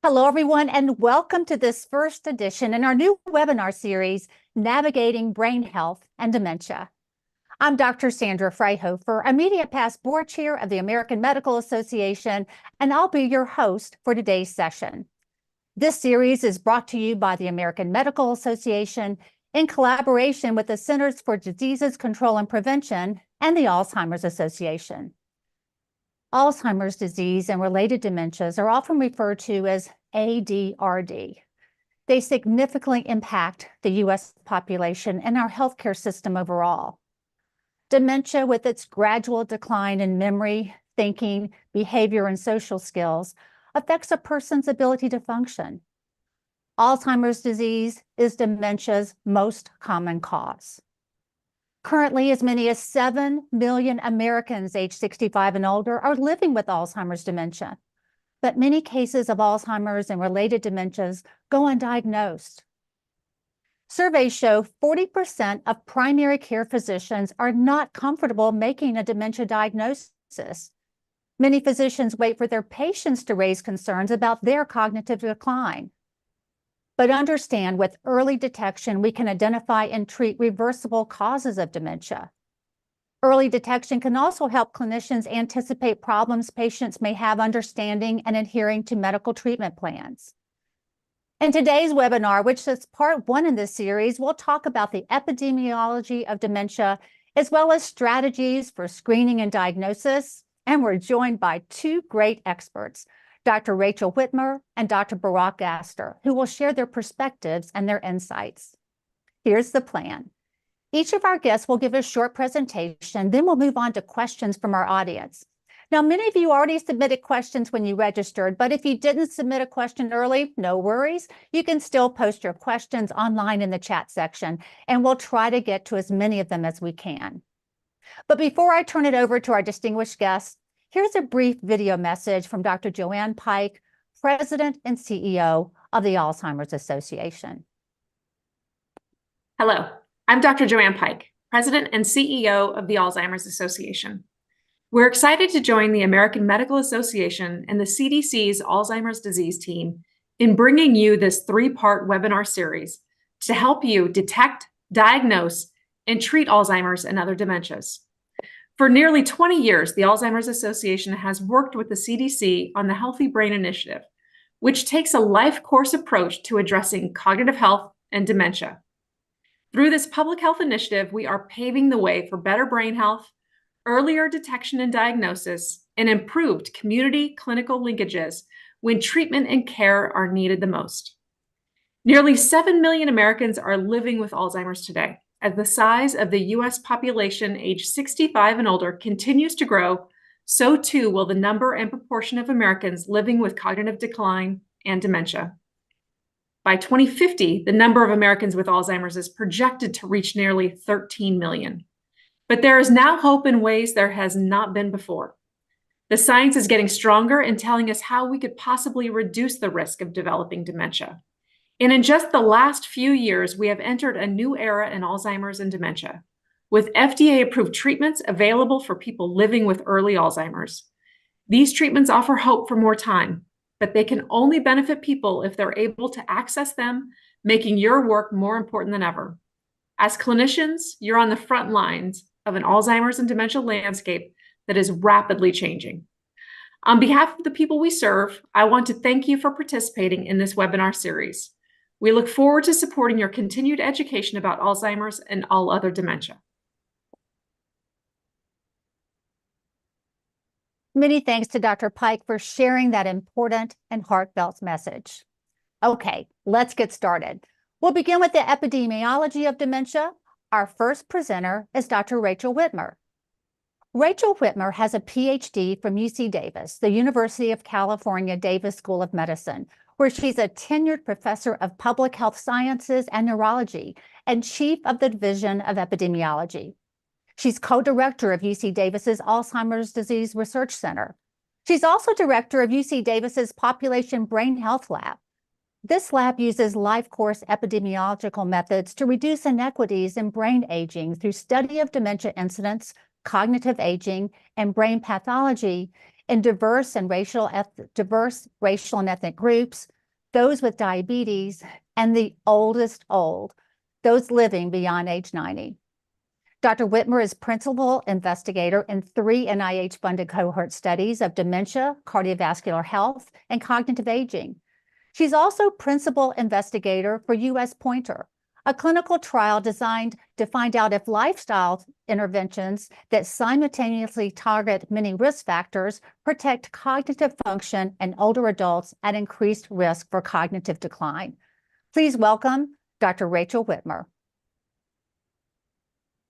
Hello, everyone, and welcome to this first edition in our new webinar series, Navigating Brain Health and Dementia. I'm Dr. Sandra Fryhofer, a Media Past Board Chair of the American Medical Association, and I'll be your host for today's session. This series is brought to you by the American Medical Association in collaboration with the Centers for Disease Control and Prevention and the Alzheimer's Association. Alzheimer's disease and related dementias are often referred to as ADRD. They significantly impact the U.S. population and our healthcare system overall. Dementia, with its gradual decline in memory, thinking, behavior, and social skills, affects a person's ability to function. Alzheimer's disease is dementia's most common cause. Currently, as many as 7 million Americans aged 65 and older are living with Alzheimer's dementia, but many cases of Alzheimer's and related dementias go undiagnosed. Surveys show 40% of primary care physicians are not comfortable making a dementia diagnosis. Many physicians wait for their patients to raise concerns about their cognitive decline. But understand, with early detection, we can identify and treat reversible causes of dementia. Early detection can also help clinicians anticipate problems patients may have understanding and adhering to medical treatment plans. In today's webinar, which is part one in this series, we'll talk about the epidemiology of dementia, as well as strategies for screening and diagnosis. And we're joined by two great experts, Dr. Rachel Whitmer and Dr. Barak Gaster, who will share their perspectives and their insights. Here's the plan. Each of our guests will give a short presentation, then we'll move on to questions from our audience. Now, many of you already submitted questions when you registered, but if you didn't submit a question early, no worries. You can still post your questions online in the chat section, and we'll try to get to as many of them as we can. But before I turn it over to our distinguished guests, here's a brief video message from Dr. Joanne Pike, President and CEO of the Alzheimer's Association. Hello, I'm Dr. Joanne Pike, President and CEO of the Alzheimer's Association. We're excited to join the American Medical Association and the CDC's Alzheimer's disease team in bringing you this three-part webinar series to help you detect, diagnose, and treat Alzheimer's and other dementias. For nearly 20 years, the Alzheimer's Association has worked with the CDC on the Healthy Brain Initiative, which takes a life course approach to addressing cognitive health and dementia. Through this public health initiative, we are paving the way for better brain health, earlier detection and diagnosis, and improved community clinical linkages when treatment and care are needed the most. Nearly 7 million Americans are living with Alzheimer's today. As the size of the U.S. population aged 65 and older continues to grow, so too will the number and proportion of Americans living with cognitive decline and dementia. By 2050, the number of Americans with Alzheimer's is projected to reach nearly 13 million. But there is now hope in ways there has not been before. The science is getting stronger and telling us how we could possibly reduce the risk of developing dementia. And in just the last few years, we have entered a new era in Alzheimer's and dementia, with FDA-approved treatments available for people living with early Alzheimer's. These treatments offer hope for more time, but they can only benefit people if they're able to access them, making your work more important than ever. As clinicians, you're on the front lines of an Alzheimer's and dementia landscape that is rapidly changing. On behalf of the people we serve, I want to thank you for participating in this webinar series. We look forward to supporting your continued education about Alzheimer's and all other dementia. Many thanks to Dr. Pike for sharing that important and heartfelt message. Okay, let's get started. We'll begin with the epidemiology of dementia. Our first presenter is Dr. Rachel Whitmer. Rachel Whitmer has a PhD from UC Davis, the University of California Davis School of Medicine, where she's a tenured professor of public health sciences and neurology and chief of the Division of Epidemiology. She's co-director of UC Davis's Alzheimer's Disease Research Center. She's also director of UC Davis's Population Brain Health Lab. This lab uses life course epidemiological methods to reduce inequities in brain aging through study of dementia incidence, cognitive aging, and brain pathology in diverse racial and ethnic groups, those with diabetes, and the oldest old, those living beyond age 90. Dr. Whitmer is principal investigator in 3 NIH-funded cohort studies of dementia, cardiovascular health, and cognitive aging. She's also principal investigator for US Pointer, a clinical trial designed to find out if lifestyle interventions that simultaneously target many risk factors protect cognitive function in older adults at increased risk for cognitive decline. Please welcome Dr. Rachel Whitmer.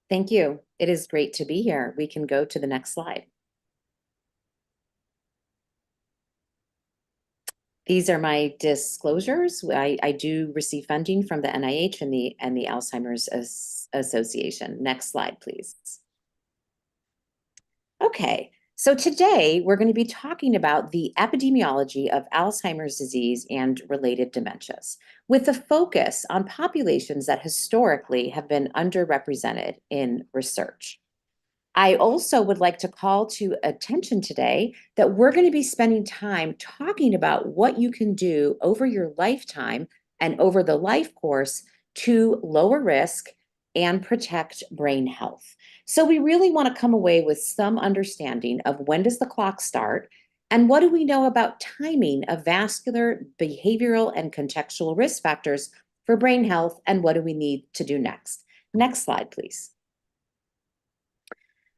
Thank you. It is great to be here. We can go to the next slide. These are my disclosures. I do receive funding from the NIH and the Alzheimer's Association. Next slide, please. Okay, so today we're going to be talking about the epidemiology of Alzheimer's disease and related dementias, with a focus on populations that historically have been underrepresented in research. I also would like to call to attention today that we're going to be spending time talking about what you can do over your lifetime and over the life course to lower risk and protect brain health. So we really want to come away with some understanding of when does the clock start and what do we know about timing of vascular, behavioral, and contextual risk factors for brain health, and what do we need to do next? Next slide, please.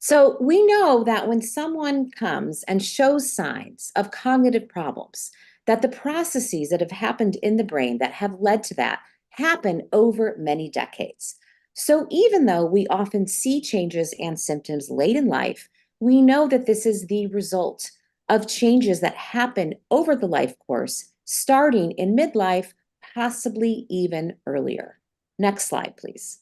So we know that when someone comes and shows signs of cognitive problems, that the processes that have happened in the brain that have led to that happen over many decades. So even though we often see changes and symptoms late in life, we know that this is the result of changes that happen over the life course, starting in midlife, possibly even earlier. Next slide, please.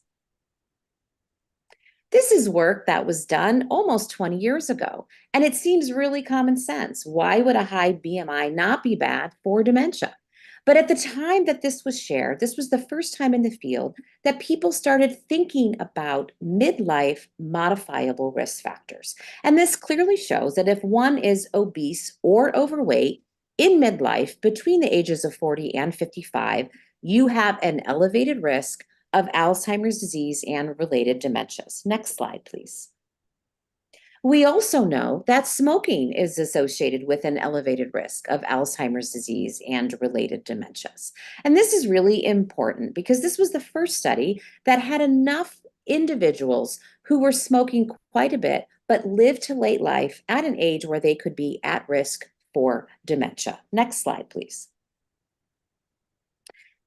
This is work that was done almost 20 years ago, and it seems really common sense. Why would a high BMI not be bad for dementia? But at the time that this was shared, this was the first time in the field that people started thinking about midlife modifiable risk factors. And this clearly shows that if one is obese or overweight in midlife between the ages of 40 and 55, you have an elevated risk of Alzheimer's disease and related dementias. Next slide, please. We also know that smoking is associated with an elevated risk of Alzheimer's disease and related dementias. And this is really important because this was the first study that had enough individuals who were smoking quite a bit, but lived to late life at an age where they could be at risk for dementia. Next slide, please.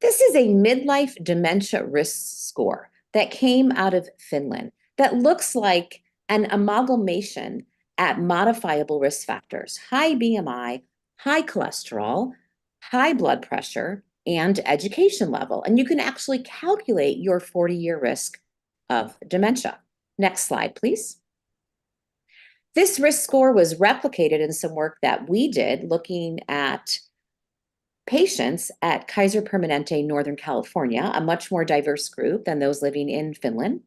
This is a midlife dementia risk score that came out of Finland that looks like an amalgamation at modifiable risk factors: high BMI, high cholesterol, high blood pressure, and education level. And you can actually calculate your 40-year risk of dementia. Next slide, please. This risk score was replicated in some work that we did looking at patients at Kaiser Permanente, Northern California, a much more diverse group than those living in Finland.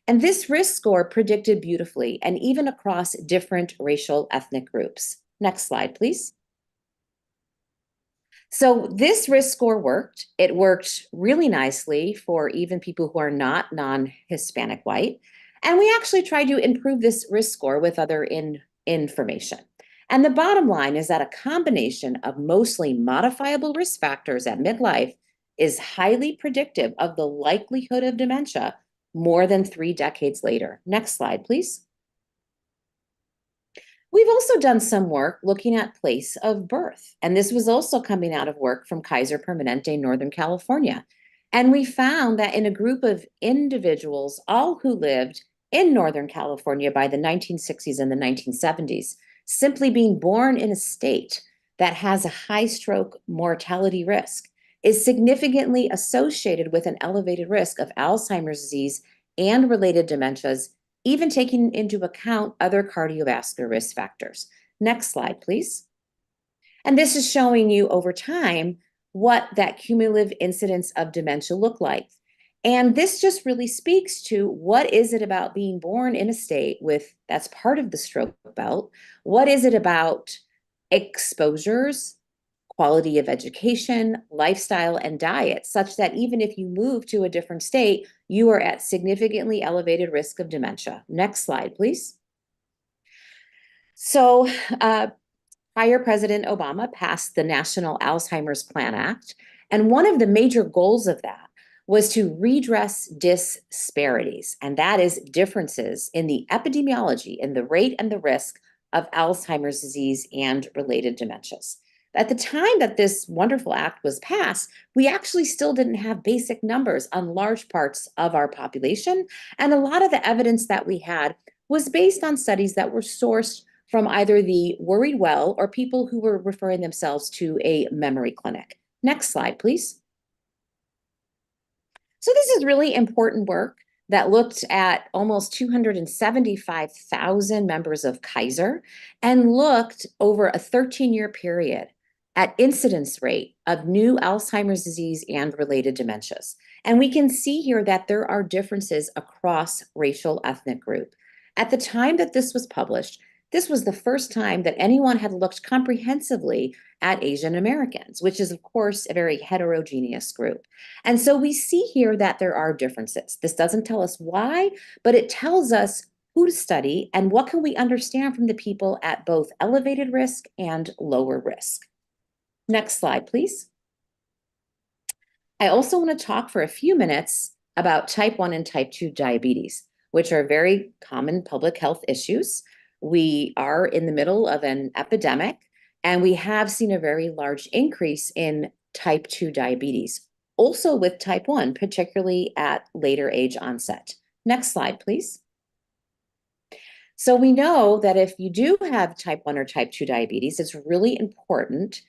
And this risk score predicted beautifully, and even across different racial ethnic groups. Next slide, please. So this risk score worked. It worked really nicely for even people who are not non-Hispanic white. And we actually tried to improve this risk score with other information. And the bottom line is that a combination of mostly modifiable risk factors at midlife is highly predictive of the likelihood of dementia more than 3 decades later. Next slide, please. We've also done some work looking at place of birth, and this was also coming out of work from Kaiser Permanente, Northern California. And we found that in a group of individuals, all who lived in Northern California by the 1960s and the 1970s, simply being born in a state that has a high stroke mortality risk is significantly associated with an elevated risk of Alzheimer's disease and related dementias, even taking into account other cardiovascular risk factors. Next slide, please. And this is showing you over time what that cumulative incidence of dementia look like. And this just really speaks to what is it about being born in a state with that's part of the stroke belt? What is it about exposures, quality of education, lifestyle, and diet, such that even if you move to a different state, you are at significantly elevated risk of dementia. Next slide, please. So, prior President Obama passed the National Alzheimer's Plan Act, and one of the major goals of that was to redress disparities, and that is differences in the epidemiology, in the rate and the risk of Alzheimer's disease and related dementias. At the time that this wonderful act was passed, we actually still didn't have basic numbers on large parts of our population, and a lot of the evidence that we had was based on studies that were sourced from either the worried well or people who were referring themselves to a memory clinic. Next slide, please. So this is really important work that looked at almost 275,000 members of Kaiser and looked over a 13-year period at incidence rate of new Alzheimer's disease and related dementias. And we can see here that there are differences across racial ethnic group. At the time that this was published, this was the first time that anyone had looked comprehensively at Asian Americans, which is, of course, a very heterogeneous group. And so we see here that there are differences. This doesn't tell us why, but it tells us who to study and what can we understand from the people at both elevated risk and lower risk. Next slide, please. I also want to talk for a few minutes about type 1 and type 2 diabetes, which are very common public health issues. We are in the middle of an epidemic, and we have seen a very large increase in type 2 diabetes, also with type 1, particularly at later age onset. Next slide, please. So we know that if you do have type 1 or type 2 diabetes, it's really important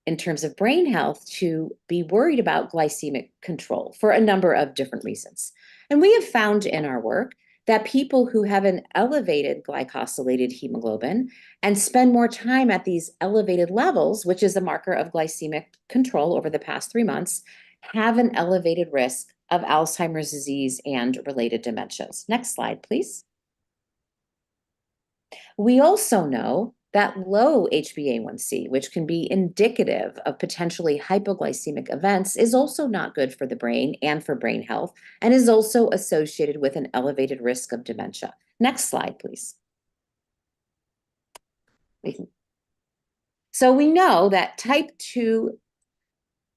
in terms of brain health to be worried about glycemic control for a number of different reasons. And we have found in our work that people who have an elevated glycosylated hemoglobin and spend more time at these elevated levels, which is a marker of glycemic control over the past 3 months, have an elevated risk of Alzheimer's disease and related dementias. Next slide, please. We also know that low HbA1c, which can be indicative of potentially hypoglycemic events, is also not good for the brain and for brain health, and is also associated with an elevated risk of dementia. Next slide, please. So we know that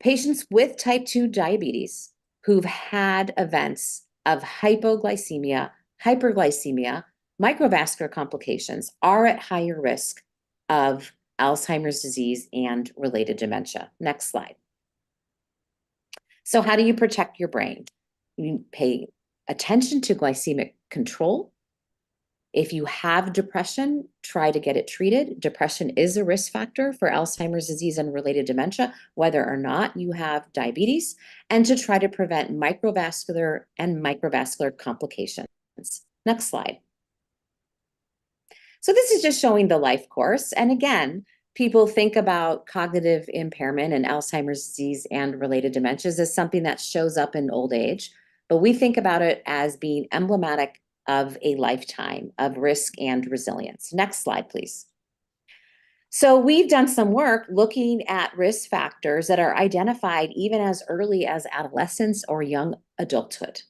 patients with type 2 diabetes who've had events of hypoglycemia, hyperglycemia, microvascular complications are at higher risk of Alzheimer's disease and related dementia. Next slide. So how do you protect your brain? You pay attention to glycemic control. If you have depression, try to get it treated. Depression is a risk factor for Alzheimer's disease and related dementia, whether or not you have diabetes, and to try to prevent microvascular and microvascular complications. Next slide. So this is just showing the life course. And again, people think about cognitive impairment and Alzheimer's disease and related dementias as something that shows up in old age, but we think about it as being emblematic of a lifetime of risk and resilience. Next slide, please. So we've done some work looking at risk factors that are identified even as early as adolescence or young adulthood.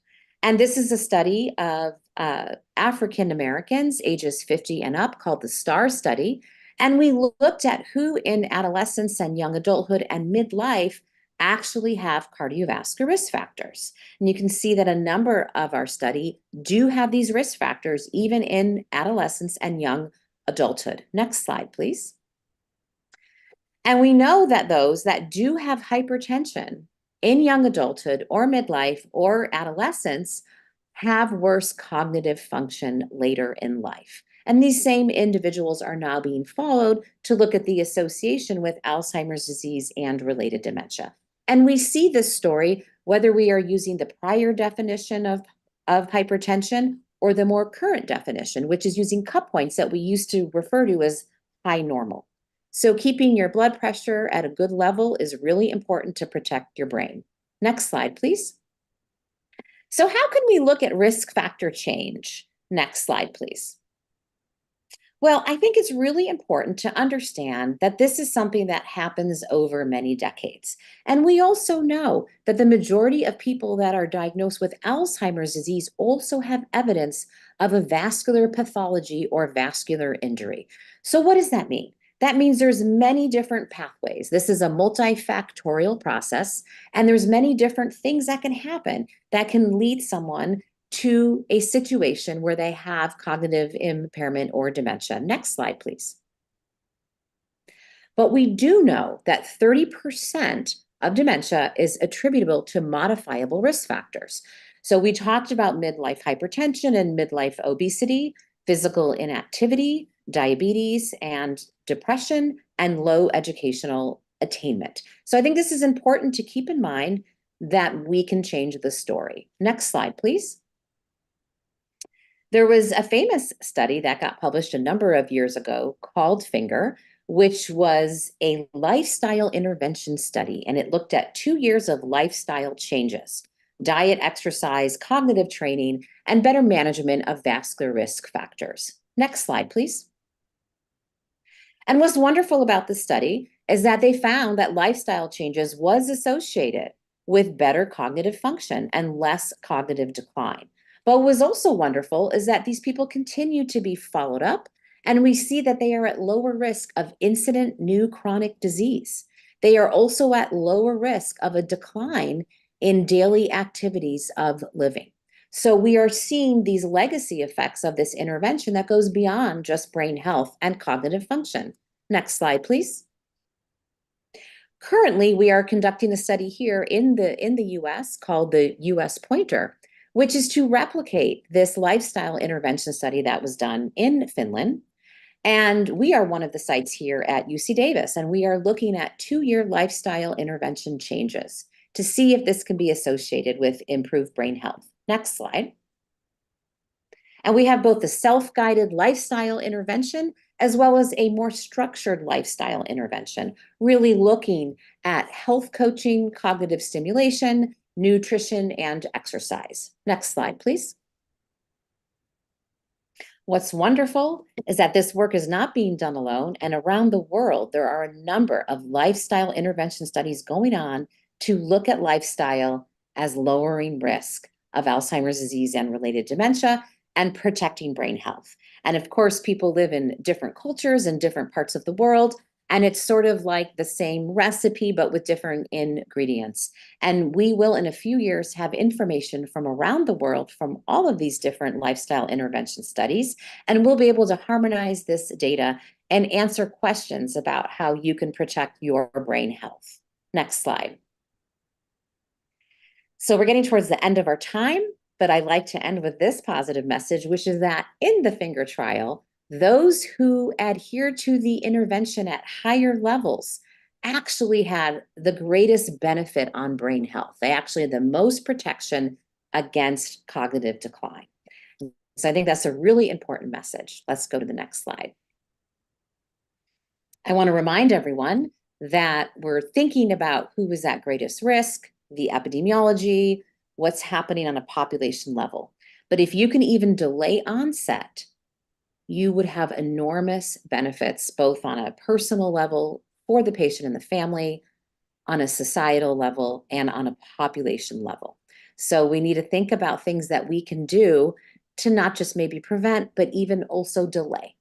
And this is a study of African Americans ages 50 and up called the STAR study. And we looked at who in adolescence and young adulthood and midlife actually have cardiovascular risk factors. And you can see that a number of our study do have these risk factors even in adolescence and young adulthood. Next slide, please. And we know that those that do have hypertension in young adulthood or midlife or adolescence have worse cognitive function later in life. And these same individuals are now being followed to look at the association with Alzheimer's disease and related dementia. And we see this story whether we are using the prior definition of hypertension or the more current definition, which is using cut points that we used to refer to as high normal. So keeping your blood pressure at a good level is really important to protect your brain. Next slide, please. So how can we look at risk factor change? Next slide, please. Well, I think it's really important to understand that this is something that happens over many decades. And we also know that the majority of people that are diagnosed with Alzheimer's disease also have evidence of a vascular pathology or vascular injury. So what does that mean? That means there's many different pathways. This is a multifactorial process, and there's many different things that can happen that can lead someone to a situation where they have cognitive impairment or dementia. Next slide, please. But we do know that 30% of dementia is attributable to modifiable risk factors. So we talked about midlife hypertension and midlife obesity, physical inactivity, diabetes, and depression, and low educational attainment. So I think this is important to keep in mind that we can change the story. Next slide, please. There was a famous study that got published a number of years ago called FINGER, which was a lifestyle intervention study, and it looked at 2 years of lifestyle changes, diet, exercise, cognitive training, and better management of vascular risk factors. Next slide, please. And what's wonderful about this study is that they found that lifestyle changes was associated with better cognitive function and less cognitive decline. But what was also wonderful is that these people continue to be followed up, and we see that they are at lower risk of incident new chronic disease. They are also at lower risk of a decline in daily activities of living. So we are seeing these legacy effects of this intervention that goes beyond just brain health and cognitive function. Next slide, please. Currently, we are conducting a study here in the US called the US Pointer, which is to replicate this lifestyle intervention study that was done in Finland. And we are one of the sites here at UC Davis, and we are looking at 2-year lifestyle intervention changes to see if this can be associated with improved brain health. Next slide. And we have both the self-guided lifestyle intervention as well as a more structured lifestyle intervention, really looking at health coaching, cognitive stimulation, nutrition, and exercise. Next slide, please. What's wonderful is that this work is not being done alone, and around the world, there are a number of lifestyle intervention studies going on to look at lifestyle as lowering risk of Alzheimer's disease and related dementia and protecting brain health. And of course, people live in different cultures and different parts of the world, and it's sort of like the same recipe, but with different ingredients. And we will, in a few years, have information from around the world from all of these different lifestyle intervention studies, and we'll be able to harmonize this data and answer questions about how you can protect your brain health. Next slide. So we're getting towards the end of our time, but I'd like to end with this positive message, which is that in the FINGER trial, those who adhered to the intervention at higher levels actually had the greatest benefit on brain health. They actually had the most protection against cognitive decline. So I think that's a really important message. Let's go to the next slide. I want to remind everyone that we're thinking about who is at greatest risk, the epidemiology, what's happening on a population level. But if you can even delay onset, you would have enormous benefits, both on a personal level for the patient and the family, on a societal level, and on a population level. So we need to think about things that we can do to not just maybe prevent, but even also delay.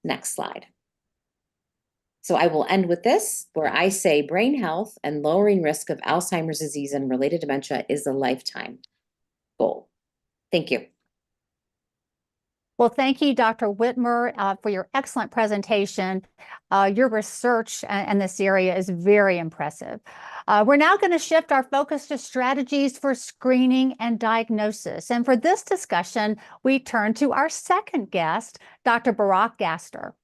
Next slide. So I will end with this, where I say brain health and lowering risk of Alzheimer's disease and related dementia is a lifetime goal. Thank you. Well, thank you, Dr. Whitmer, for your excellent presentation. Your research in this area is very impressive. We're now going to shift our focus to strategies for screening and diagnosis. And for this discussion, we turn to our second guest, Dr. Barak Gaster.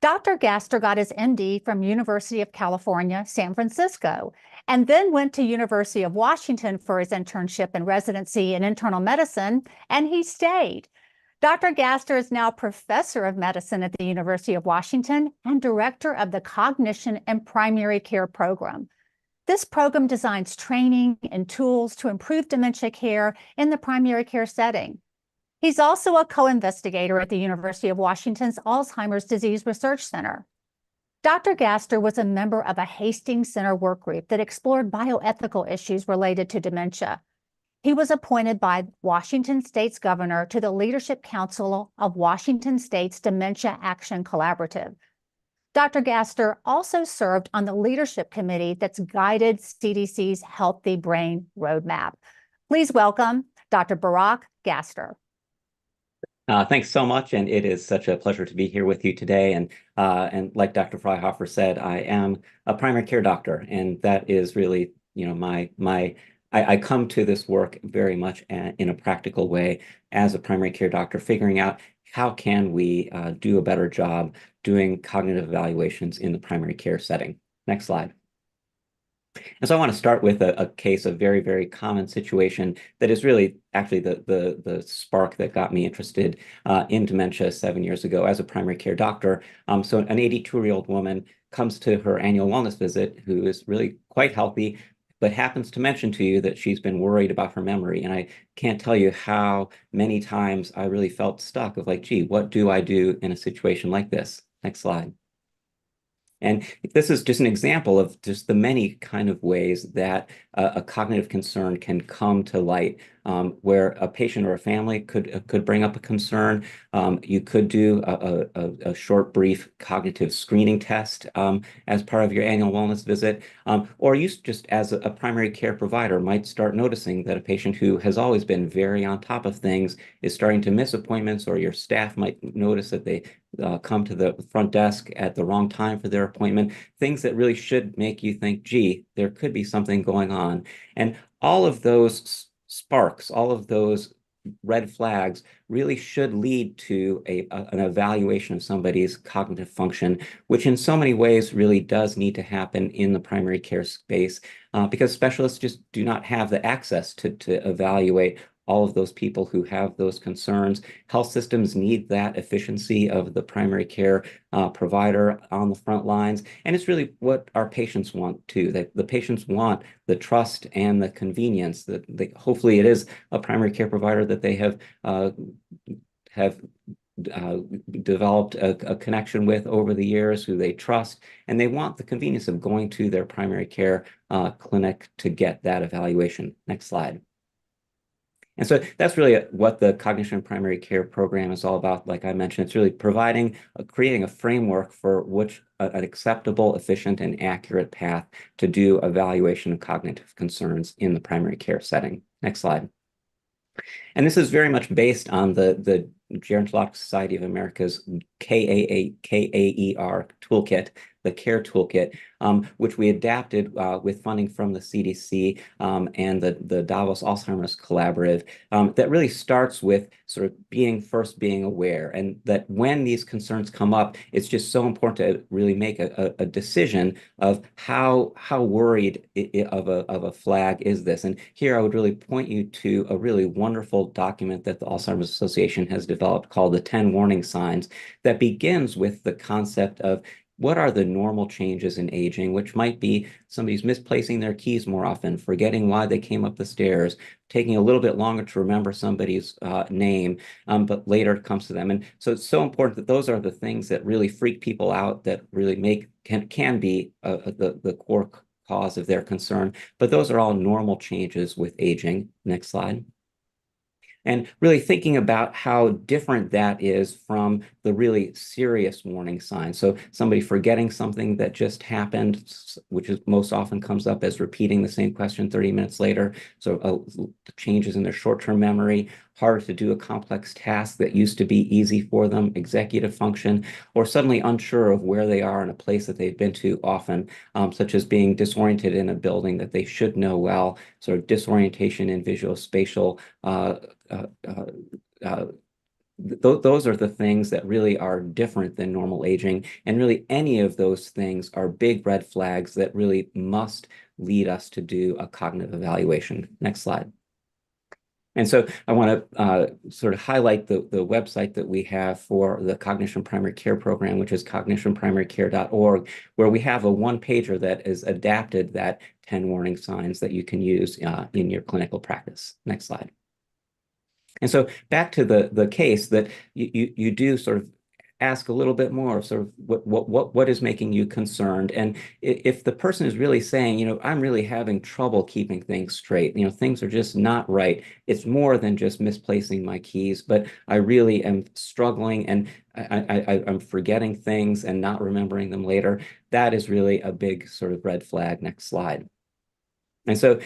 Dr. Gaster got his MD from University of California, San Francisco, and then went to University of Washington for his internship and residency in internal medicine, and he stayed. Dr. Gaster is now professor of medicine at the University of Washington and director of the Cognition and Primary Care Program. This program designs training and tools to improve dementia care in the primary care setting. He's also a co-investigator at the University of Washington's Alzheimer's Disease Research Center. Dr. Gaster was a member of a Hastings Center work group that explored bioethical issues related to dementia. He was appointed by Washington State's governor to the Leadership Council of Washington State's Dementia Action Collaborative. Dr. Gaster also served on the leadership committee that's guided CDC's Healthy Brain Roadmap. Please welcome Dr. Barack Gaster. Thanks so much, and it is such a pleasure to be here with you today. And like Dr. Fryhofer said, I am a primary care doctor, and that is really, I come to this work very much in a practical way as a primary care doctor, figuring out how can we do a better job doing cognitive evaluations in the primary care setting. Next slide. And so I want to start with a case, a very, very common situation that is really actually the spark that got me interested in dementia 7 years ago as a primary care doctor. So an 82-year-old woman comes to her annual wellness visit who is really quite healthy, but happens to mention to you that she's been worried about her memory. And I can't tell you how many times I really felt stuck of like, gee, what do I do in a situation like this? Next slide. And this is just an example of just the many kind of ways that a cognitive concern can come to light, where a patient or a family could bring up a concern. You could do a short, brief cognitive screening test as part of your annual wellness visit, or you just as a primary care provider might start noticing that a patient who has always been very on top of things is starting to miss appointments, or your staff might notice that they come to the front desk at the wrong time for their appointment, things that really should make you think, gee, there could be something going on. And all of those sparks, all of those red flags really should lead to an evaluation of somebody's cognitive function, which in so many ways really does need to happen in the primary care space because specialists just do not have the access to evaluate all of those people who have those concerns. Health systems need that efficiency of the primary care provider on the front lines. And it's really what our patients want too. That the patients want the trust and the convenience that hopefully it is a primary care provider that they have developed a connection with over the years, who they trust, and they want the convenience of going to their primary care clinic to get that evaluation. Next slide. And so that's really what the Cognition Primary Care program is all about. Like I mentioned, it's really creating a framework for which an acceptable, efficient, and accurate path to do evaluation of cognitive concerns in the primary care setting. Next slide. And this is very much based on the Gerontological Society of America's KAER toolkit, the CARE toolkit, which we adapted with funding from the CDC and the Davos Alzheimer's Collaborative, that really starts with sort of being aware, and that when these concerns come up, it's just so important to really make a decision of how worried of a flag is this. And here I would really point you to a really wonderful document that the Alzheimer's Association has developed called the 10 Warning Signs, that begins with the concept of what are the normal changes in aging, which might be somebody's misplacing their keys more often, forgetting why they came up the stairs, taking a little bit longer to remember somebody's name, but later it comes to them. And so it's so important that those are the things that really freak people out, that really can be the core cause of their concern. But those are all normal changes with aging. Next slide. And really thinking about how different that is from the really serious warning signs. So somebody forgetting something that just happened, which is most often comes up as repeating the same question 30 minutes later. So changes in their short-term memory, harder to do a complex task that used to be easy for them, executive function, or suddenly unsure of where they are in a place that they've been to often, such as being disoriented in a building that they should know well, sort of disorientation in visual spatial those are the things that really are different than normal aging. And really any of those things are big red flags that really must lead us to do a cognitive evaluation. Next slide. And so I want to sort of highlight the website that we have for the Cognition Primary Care program, which is cognitionprimarycare.org, where we have a one-pager that is adapted that 10 warning signs that you can use in your clinical practice. Next slide. And so back to the case that you do sort of ask a little bit more, sort of what is making you concerned. And if the person is really saying, I'm really having trouble keeping things straight, things are just not right. It's more than just misplacing my keys, but I really am struggling and I'm forgetting things and not remembering them later. That is really a big sort of red flag. Next slide. And so,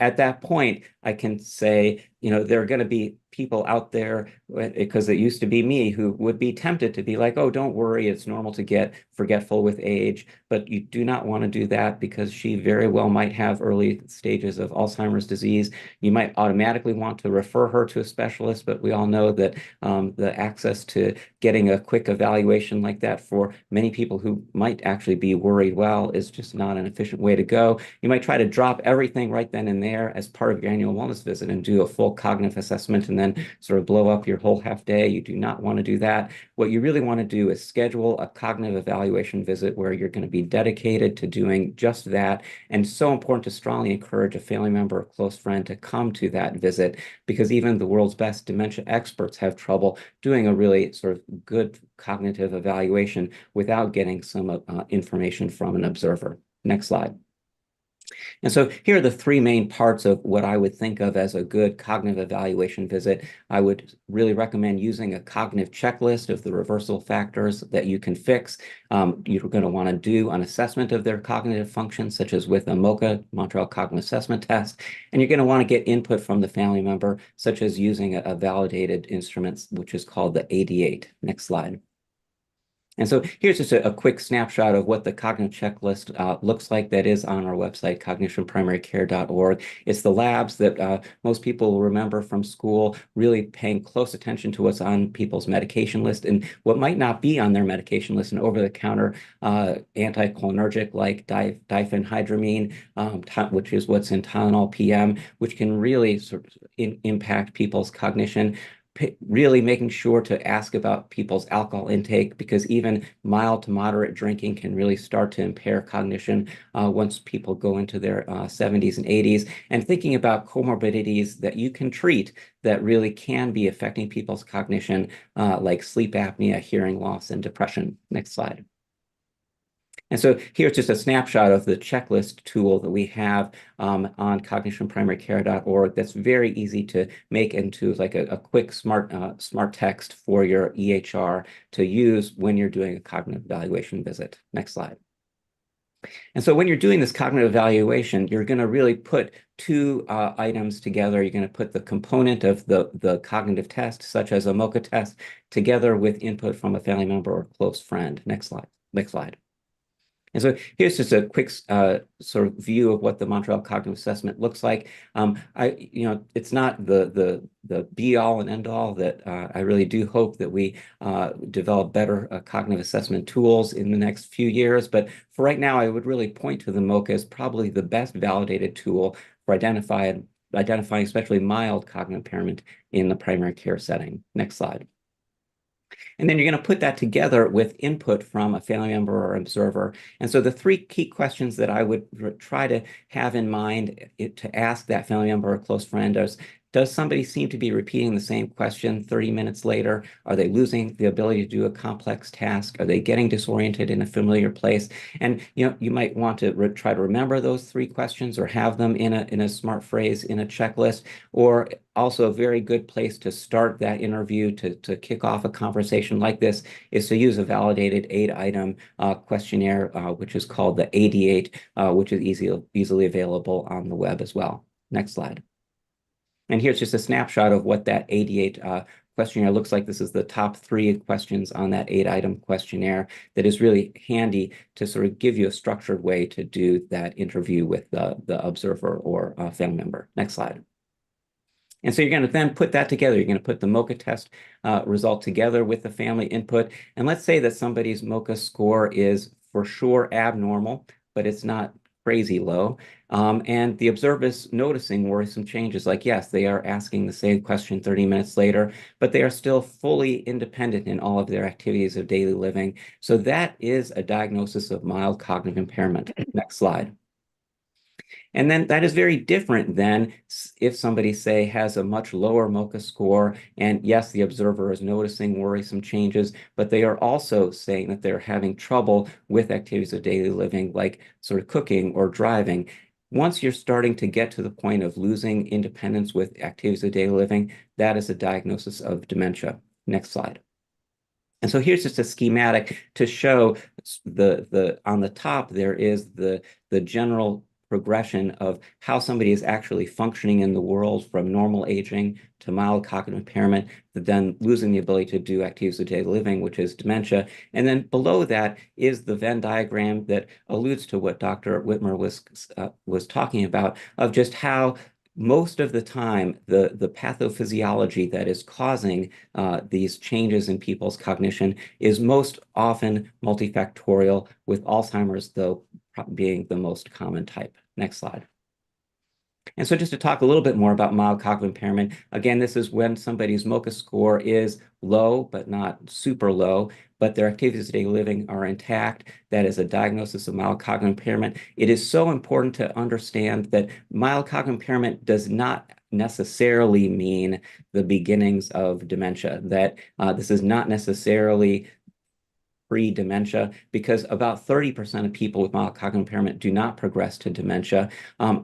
at that point, I can say, there are going to be people out there, because it used to be me, who would be tempted to be like, oh, don't worry, it's normal to get forgetful with age. But you do not want to do that, because she very well might have early stages of Alzheimer's disease. You might automatically want to refer her to a specialist, but we all know that the access to getting a quick evaluation like that for many people who might actually be worried well is just not an efficient way to go. You might try to drop everything right then and there as part of your annual wellness visit and do a full cognitive assessment and then sort of blow up your whole half day. You do not want to do that. What you really want to do is schedule a cognitive evaluation visit where you're going to be dedicated to doing just that. And so important to strongly encourage a family member or close friend to come to that visit, because even the world's best dementia experts have trouble doing a really sort of good cognitive evaluation without getting some information from an observer. Next slide. And so here are the three main parts of what I would think of as a good cognitive evaluation visit. I would really recommend using a cognitive checklist of the reversible factors that you can fix. You're going to want to do an assessment of their cognitive functions, such as with a MoCA, Montreal Cognitive Assessment Test. And you're going to want to get input from the family member, such as using a validated instrument, which is called the AD8. Next slide. And so here's just a quick snapshot of what the cognitive checklist looks like that is on our website, cognitionprimarycare.org. It's the labs that most people will remember from school, really paying close attention to what's on people's medication list and what might not be on their medication list, an over-the-counter anticholinergic like diphenhydramine, which is what's in Tylenol PM, which can really sort of impact people's cognition. Really making sure to ask about people's alcohol intake, because even mild to moderate drinking can really start to impair cognition once people go into their 70s and 80s, and thinking about comorbidities that you can treat that really can be affecting people's cognition, like sleep apnea, hearing loss, and depression. Next slide. And so here's just a snapshot of the checklist tool that we have on cognitionprimarycare.org that's very easy to make into like a quick smart text for your EHR to use when you're doing a cognitive evaluation visit. Next slide. And so when you're doing this cognitive evaluation, you're going to really put two items together. You're going to put the component of the cognitive test, such as a MoCA test, together with input from a family member or close friend. Next slide. Next slide. And so here's just a quick sort of view of what the Montreal Cognitive Assessment looks like. It's not the be all and end all. That I really do hope that we develop better cognitive assessment tools in the next few years. But for right now, I would really point to the MoCA as probably the best validated tool for identifying especially mild cognitive impairment in the primary care setting. Next slide. And then you're going to put that together with input from a family member or observer. And so the three key questions that I would try to have in mind to ask that family member or close friend is, does somebody seem to be repeating the same question 30 minutes later? Are they losing the ability to do a complex task? Are they getting disoriented in a familiar place? And you might want to try to remember those three questions or have them in a smart phrase in a checklist. Or also a very good place to start that interview to kick off a conversation like this is to use a validated 8-item questionnaire, which is called the AD8, which is easily available on the web as well. Next slide. And here's just a snapshot of what that AD8 questionnaire looks like. This is the top 3 questions on that 8-item questionnaire that is really handy to sort of give you a structured way to do that interview with the observer or family member. Next slide. And so you're going to then put that together. You're going to put the MoCA test result together with the family input. And let's say that somebody's MoCA score is for sure abnormal, but it's not crazy low. And the observer is noticing worrisome changes, like, yes, they are asking the same question 30 minutes later, but they are still fully independent in all of their activities of daily living. So that is a diagnosis of mild cognitive impairment. Next slide. And then that is very different than if somebody, say, has a much lower MoCA score, and yes, the observer is noticing worrisome changes, but they are also saying that they're having trouble with activities of daily living, like sort of cooking or driving. Once you're starting to get to the point of losing independence with activities of daily living, that is a diagnosis of dementia. Next slide. And so here's just a schematic to show on the top, there is the general progression of how somebody is actually functioning in the world from normal aging to mild cognitive impairment, to then losing the ability to do activities of daily living, which is dementia. And then below that is the Venn diagram that alludes to what Dr. Whitmer was talking about, of just how most of the time, the pathophysiology that is causing these changes in people's cognition is most often multifactorial, with Alzheimer's, though, being the most common type. Next slide. And so just to talk a little bit more about mild cognitive impairment, again, this is when somebody's MoCA score is low, but not super low, but their activities of daily living are intact. That is a diagnosis of mild cognitive impairment. It is so important to understand that mild cognitive impairment does not necessarily mean the beginnings of dementia, that this is not necessarily pre-dementia, because about 30% of people with mild cognitive impairment do not progress to dementia,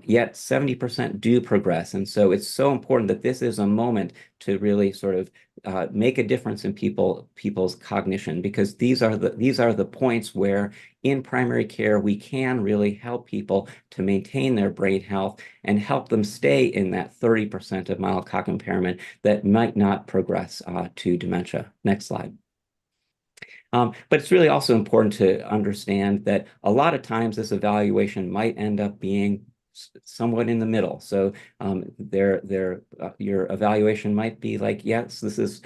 yet 70% do progress. And so it's so important that this is a moment to really sort of make a difference in people's cognition, because these are the points where in primary care we can really help people to maintain their brain health and help them stay in that 30% of mild cognitive impairment that might not progress to dementia. Next slide. But it's really also important to understand that a lot of times this evaluation might end up being somewhat in the middle. So your evaluation might be like, yes, this is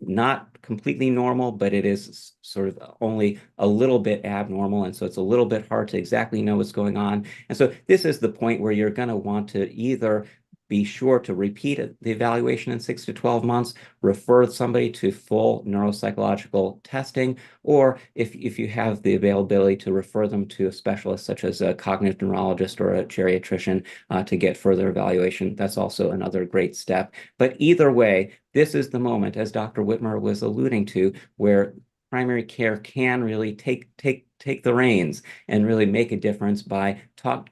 not completely normal, but it is sort of only a little bit abnormal. And so it's a little bit hard to exactly know what's going on. And so this is the point where you're going to want to either be sure to repeat the evaluation in 6 to 12 months, refer somebody to full neuropsychological testing, or if you have the availability to refer them to a specialist such as a cognitive neurologist or a geriatrician to get further evaluation. That's also another great step. But either way, this is the moment, as Dr. Whitmer was alluding to, where primary care can really take the reins and really make a difference by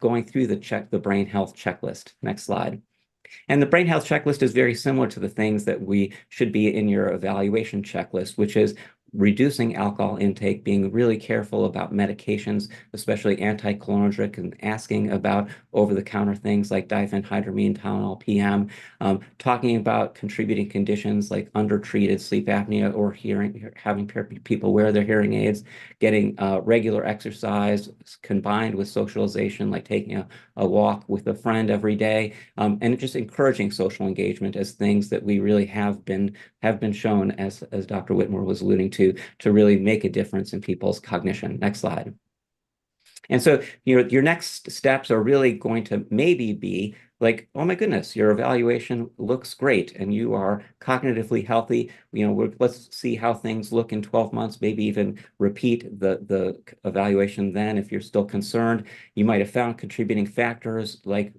going through the brain health checklist. Next slide. And the brain health checklist is very similar to the things that we should be in your evaluation checklist, which is reducing alcohol intake, being really careful about medications, especially anticholinergic, and asking about over-the-counter things like diphenhydramine, Tylenol, PM, talking about contributing conditions like undertreated sleep apnea or having people wear their hearing aids, getting regular exercise combined with socialization, like taking a walk with a friend every day, and just encouraging social engagement as things that we really have been shown, as Dr. Whitmer was alluding to really make a difference in people's cognition. Next slide. And so, your next steps are really going to maybe be like, oh my goodness, your evaluation looks great and you are cognitively healthy. Let's see how things look in 12 months, maybe even repeat the evaluation then if you're still concerned. You might have found contributing factors like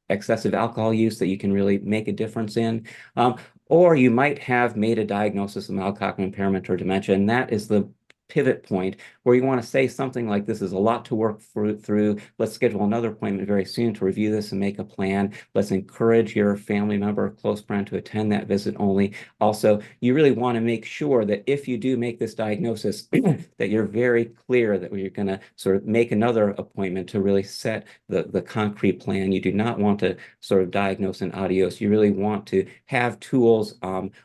excessive alcohol use that you can really make a difference in. Or you might have made a diagnosis of mild cognitive impairment or dementia, and that is the pivot point where you want to say something like, this is a lot to work through. Let's schedule another appointment very soon to review this and make a plan. Let's encourage your family member or close friend to attend that visit only. Also, you really want to make sure that if you do make this diagnosis, that you're very clear that you're going to sort of make another appointment to really set the concrete plan. You do not want to sort of diagnose an adios. You really want to have tools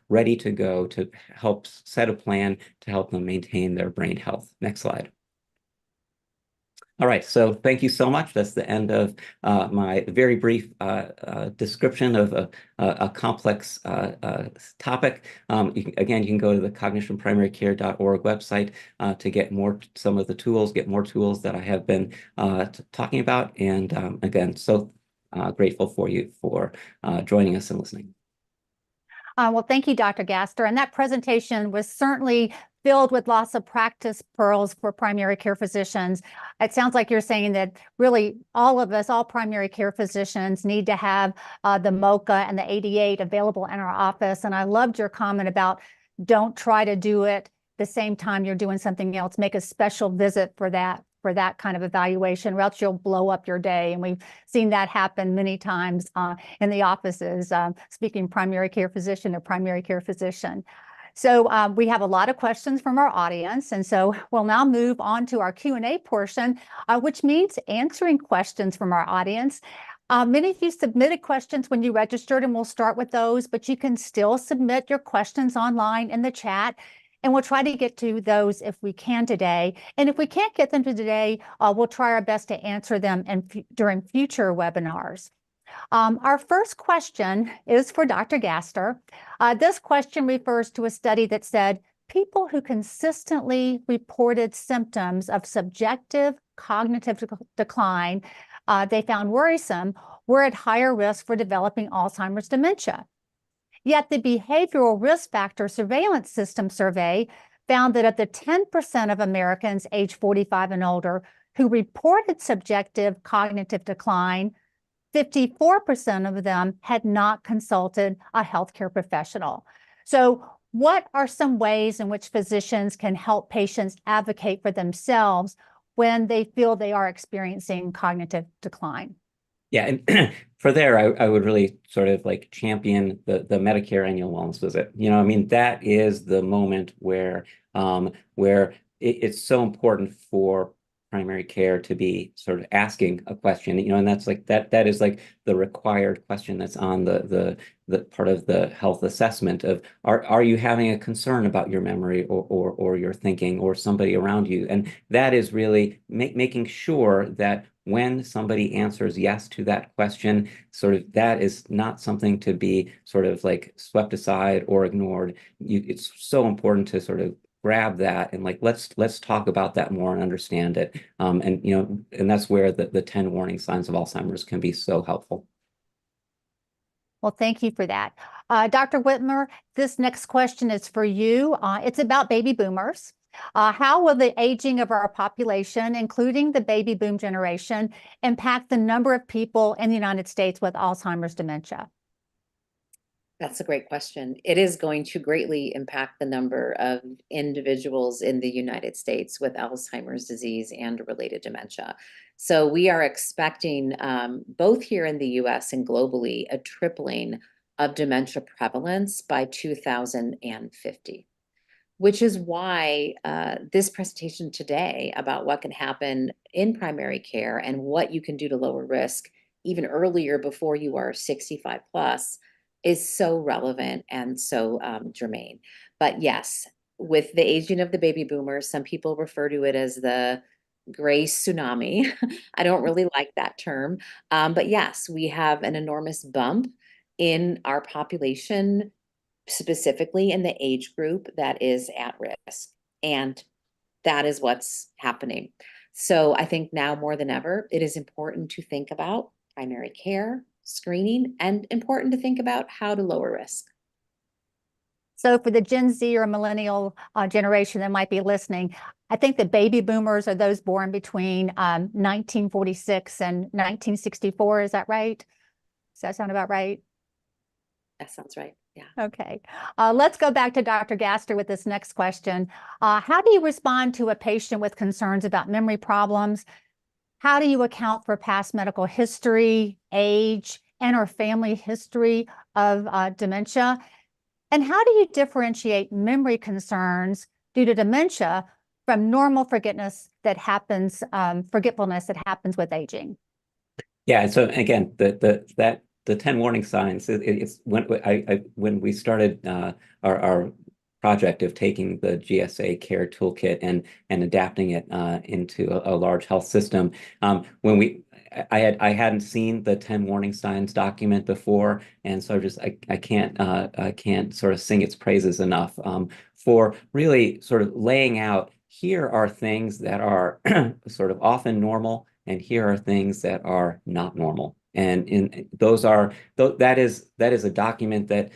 ready to go to help set a plan to help them maintain their brain health. Next slide. All right, so thank you so much. That's the end of my very brief description of a complex topic. You can go to the cognitionprimarycare.org website to get some of the tools, get more tools that I have been talking about. And again, so grateful for you for joining us and listening. Well, thank you, Dr. Gaster. And that presentation was certainly filled with lots of practice pearls for primary care physicians. It sounds like you're saying that really all of us, all primary care physicians, need to have the MOCA and the 88 available in our office. And I loved your comment about don't try to do it the same time you're doing something else. Make a special visit for that kind of evaluation, or else you'll blow up your day. And we've seen that happen many times in the offices, speaking primary care physician to primary care physician. So we have a lot of questions from our audience. And so we'll now move on to our Q&A portion, which means answering questions from our audience. Many of you submitted questions when you registered, and we'll start with those, but you can still submit your questions online in the chat. And we'll try to get to those if we can today. And if we can't get them to today, we'll try our best to answer them during future webinars. Our first question is for Dr. Gaster. This question refers to a study that said people who consistently reported symptoms of subjective cognitive decline they found worrisome were at higher risk for developing Alzheimer's dementia. Yet the Behavioral Risk Factor Surveillance System survey found that of the 10% of Americans age 45 and older who reported subjective cognitive decline, 54% of them had not consulted a healthcare professional. So what are some ways in which physicians can help patients advocate for themselves when they feel they are experiencing cognitive decline? Yeah, and for there, I would really sort of like champion the Medicare annual wellness visit. You know, I mean, that is the moment where it's so important for primary care to be sort of asking a question, you know, and that's like that is like the required question that's on the part of the health assessment of are you having a concern about your memory or your thinking or somebody around you, and that is really making sure that when somebody answers yes to that question, sort of that is not something to be sort of like swept aside or ignored. It's so important to sort of grab that and like let's talk about that more and understand it. And you know, and that's where the 10 warning signs of Alzheimer's can be so helpful. Well, thank you for that. Dr. Whitmer, this next question is for you. It's about baby boomers. How will the aging of our population, including the baby boom generation, impact the number of people in the United States with Alzheimer's dementia? That's a great question. It is going to greatly impact the number of individuals in the United States with Alzheimer's disease and related dementia. So we are expecting, both here in the US and globally, a tripling of dementia prevalence by 2050. Which is why this presentation today about what can happen in primary care and what you can do to lower risk even earlier before you are 65 plus is so relevant and so germane. But yes, with the aging of the baby boomers, some people refer to it as the gray tsunami. I don't really like that term. But yes, we have an enormous bump in our population, specifically in the age group that is at risk. And that is what's happening. So I think now more than ever, it is important to think about primary care, screening, and important to think about how to lower risk. So for the Gen Z or millennial generation that might be listening, I think the baby boomers are those born between 1946 and 1964. Is that right? Does that sound about right? That sounds right. Yeah. Okay. Let's go back to Dr. Gaster with this next question. How do you respond to a patient with concerns about memory problems? How do you account for past medical history, age, and or family history of dementia? And how do you differentiate memory concerns due to dementia from normal forgetfulness that happens with aging? Yeah, so again, the 10 warning signs, it's when we started our project of taking the GSA Care Toolkit and adapting it into a large health system. When I hadn't seen the 10 warning signs document before, and so I can't sort of sing its praises enough for really sort of laying out, here are things that are sort of often normal, and here are things that are not normal. And that is a document that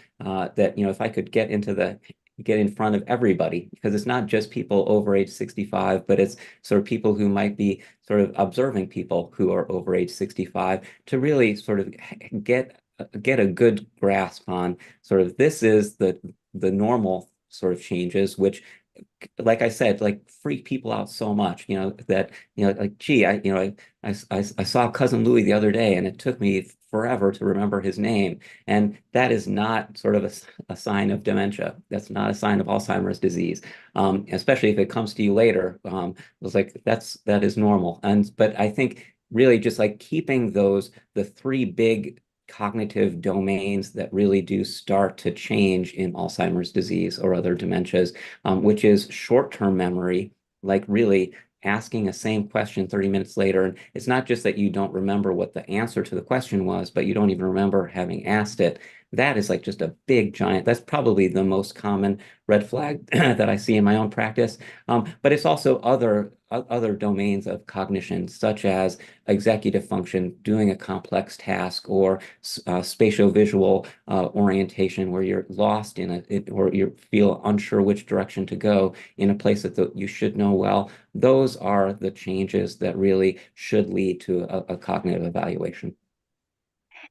you know, if I could get into the get in front of everybody, because it's not just people over age 65, but it's sort of people who might be sort of observing people who are over age 65, to really sort of get a good grasp on sort of, this is the normal sort of changes, which, like I said, like freak people out so much, that, like, gee, I saw cousin Louis the other day, and it took me forever to remember his name. And that is not sort of a sign of dementia. That's not a sign of Alzheimer's disease, especially if it comes to you later. It's like, that is normal. But I think really just like keeping the three big cognitive domains that really do start to change in Alzheimer's disease or other dementias, which is short-term memory, like really asking a same question 30 minutes later. And it's not just that you don't remember what the answer to the question was, but you don't even remember having asked it. That is like just a big giant, that's probably the most common red flag that I see in my own practice. But it's also other domains of cognition, such as executive function, doing a complex task, or spatial-visual orientation, where you're lost or you feel unsure which direction to go in a place that you should know well. Those are the changes that really should lead to a cognitive evaluation.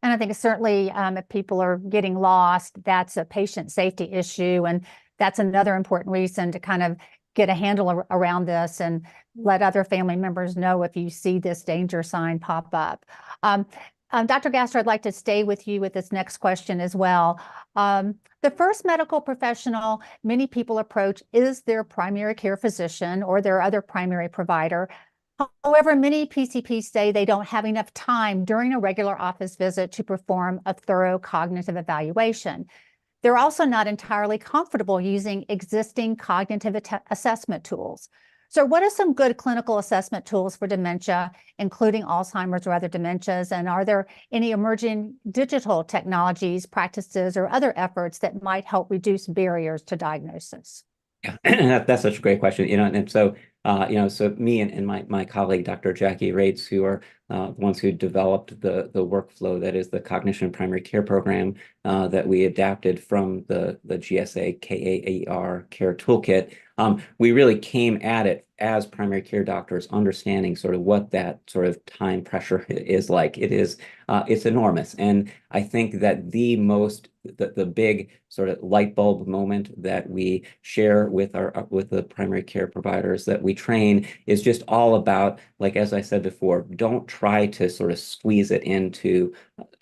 And I think certainly if people are getting lost, that's a patient safety issue. And that's another important reason to kind of get a handle around this and let other family members know if you see this danger sign pop up. Dr. Gaster, I'd like to stay with you with this next question as well. The first medical professional many people approach is their primary care physician or their other primary provider. However, many PCPs say they don't have enough time during a regular office visit to perform a thorough cognitive evaluation. They're also not entirely comfortable using existing cognitive assessment tools. So what are some good clinical assessment tools for dementia, including Alzheimer's or other dementias? And are there any emerging digital technologies, practices, or other efforts that might help reduce barriers to diagnosis? Yeah, that's such a great question. And so, so me and my colleague, Dr. Jackie Rates, who are ones who developed the workflow that is the Cognition Primary Care Program that we adapted from the GSA KAAR Care Toolkit. We really came at it as primary care doctors, understanding sort of what that sort of time pressure is like. It's enormous. And I think that the big sort of light bulb moment that we share with the primary care providers that we train is just all about, like, as I said before, don't try to sort of squeeze it into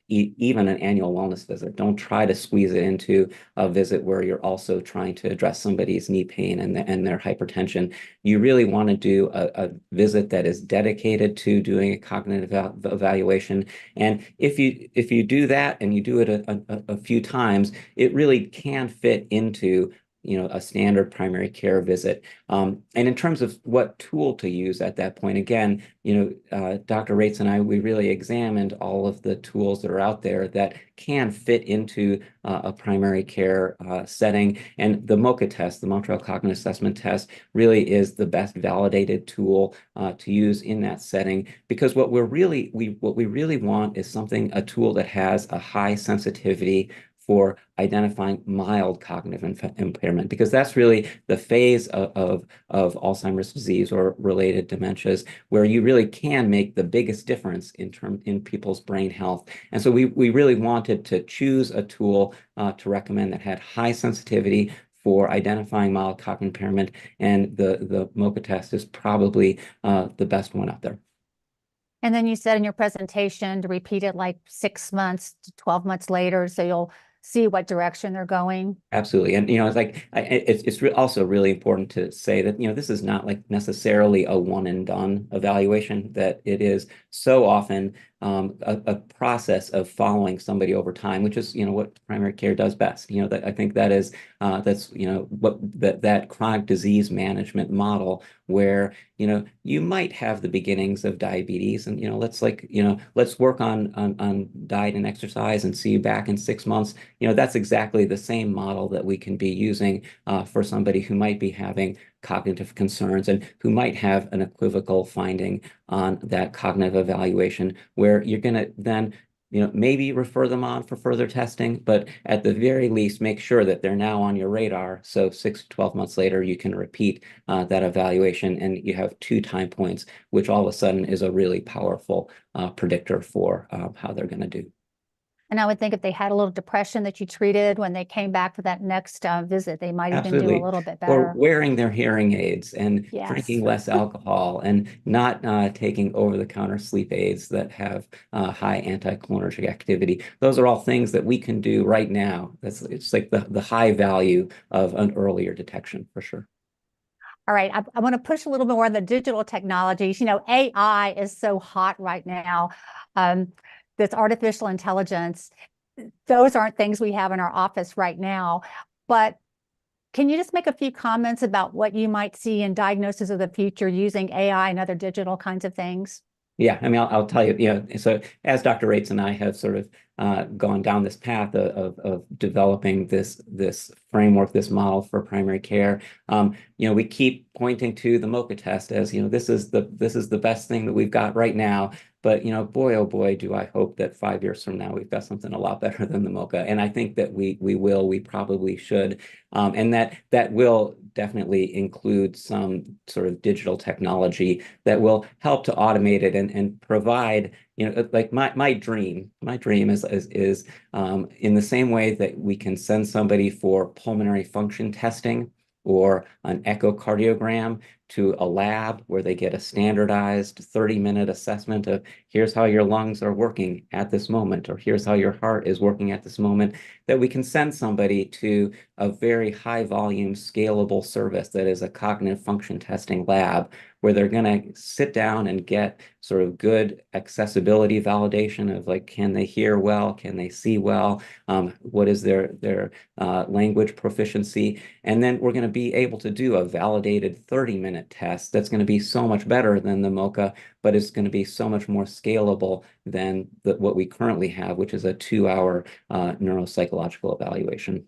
even an annual wellness visit. Don't try to squeeze it into a visit where you're also trying to address somebody's knee pain and their hypertension. You really want to do a visit that is dedicated to doing a cognitive evaluation. And if you do that and you do it a few times, it really can fit into a standard primary care visit. And in terms of what tool to use at that point, again, Dr. Rates and I, we really examined all of the tools that are out there that can fit into a primary care setting. And the MoCA test, the Montreal Cognitive Assessment Test, really is the best validated tool to use in that setting, because what we really want is a tool that has a high sensitivity for identifying mild cognitive impairment, because that's really the phase of Alzheimer's disease or related dementias where you really can make the biggest difference in people's brain health. And so we really wanted to choose a tool to recommend that had high sensitivity for identifying mild cognitive impairment, and the MoCA test is probably the best one out there. And then you said in your presentation to repeat it like 6 months to 12 months later, so you'll see what direction they're going. Absolutely. And, it's like, it's also really important to say that, this is not like necessarily a one and done evaluation, that it is so often a process of following somebody over time, which is, what primary care does best. That I think that's what that chronic disease management model, where, you might have the beginnings of diabetes, and, let's work on diet and exercise and see you back in 6 months. That's exactly the same model that we can be using for somebody who might be having cognitive concerns and who might have an equivocal finding on that cognitive evaluation, where you're going to then maybe refer them on for further testing, but at the very least, make sure that they're now on your radar. So 6 to 12 months later, you can repeat that evaluation, and you have 2 time points, which all of a sudden is a really powerful predictor for how they're going to do. And I would think if they had a little depression that you treated when they came back for that next visit, they might even do a little bit Or better. wearing their hearing aids and Yes. drinking less alcohol and not taking over-the-counter sleep aids that have high anticholinergic activity. Those are all things that we can do right now. It's like the high value of an earlier detection for sure. All right, I want to push a little bit more on the digital technologies. AI is so hot right now. This artificial intelligence, those aren't things we have in our office right now. But can you just make a few comments about what you might see in diagnosis of the future using AI and other digital kinds of things? Yeah, I mean, I'll tell you, so as Dr. Rates and I have sort of gone down this path of developing this framework, this model for primary care, we keep pointing to the MoCA test as, this is the best thing that we've got right now. But, boy, oh boy, do I hope that 5 years from now we've got something a lot better than the MoCA. And I think that we probably should. And that will definitely include some sort of digital technology that will help to automate it and provide, like my dream is in the same way that we can send somebody for pulmonary function testing or an echocardiogram to a lab where they get a standardized 30-minute assessment of here's how your lungs are working at this moment, or here's how your heart is working at this moment, that we can send somebody to a very high volume scalable service that is a cognitive function testing lab where they're going to sit down and get sort of good accessibility validation of like, can they hear well? Can they see well? What is their language proficiency? And then we're going to be able to do a validated 30-minute test that's going to be so much better than the MoCA, but it's going to be so much more scalable than what we currently have, which is a 2-hour neuropsychological evaluation.